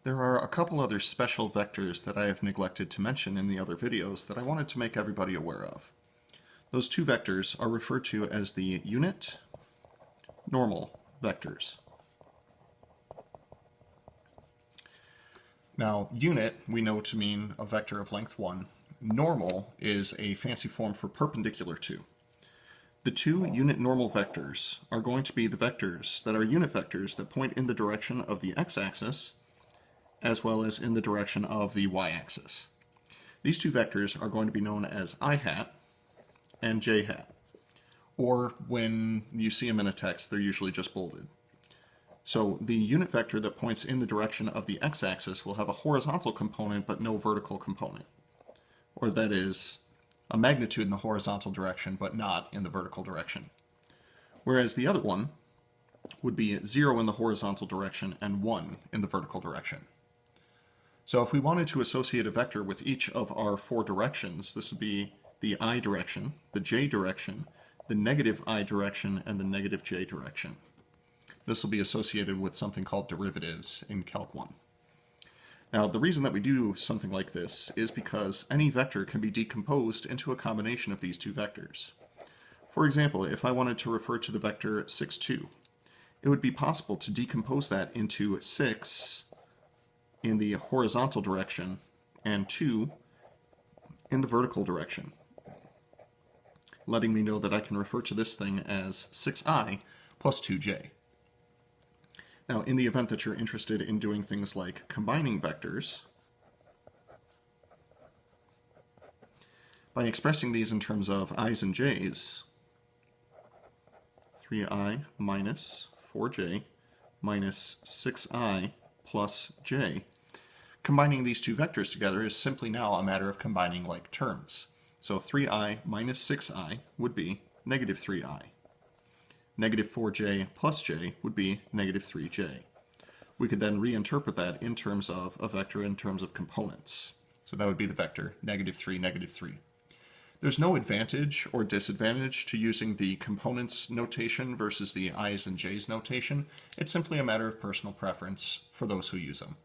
There are a couple other special vectors that I have neglected to mention in the other videos that I wanted to make everybody aware of. Those two vectors are referred to as the unit normal vectors. Now, unit we know to mean a vector of length 1. Normal is a fancy form for perpendicular to. The two unit normal vectors are going to be the vectors that are unit vectors that point in the direction of the x-axis as well as in the direction of the y-axis. These two vectors are going to be known as I hat and j hat, or when you see them in a text, they're usually just bolded. So the unit vector that points in the direction of the x-axis will have a horizontal component but no vertical component, or that is, a magnitude in the horizontal direction but not in the vertical direction. Whereas the other one would be 0 in the horizontal direction and 1 in the vertical direction. So if we wanted to associate a vector with each of our four directions, this would be the I direction, the j direction, the negative I direction, and the negative j direction. This will be associated with something called derivatives in Calc 1. Now, the reason that we do something like this is because any vector can be decomposed into a combination of these two vectors. For example, if I wanted to refer to the vector 6, 2, it would be possible to decompose that into 6 in the horizontal direction and 2 in the vertical direction, letting me know that I can refer to this thing as 6i plus 2j. Now, in the event that you're interested in doing things like combining vectors, by expressing these in terms of i's and j's, 3i minus 4j minus 6i plus j, combining these two vectors together is simply now a matter of combining like terms. So 3i minus 6i would be negative 3i. Negative 4j plus j would be negative 3j. We could then reinterpret that in terms of a vector in terms of components. So that would be the vector negative 3, negative 3. There's no advantage or disadvantage to using the components notation versus the i's and j's notation. It's simply a matter of personal preference for those who use them.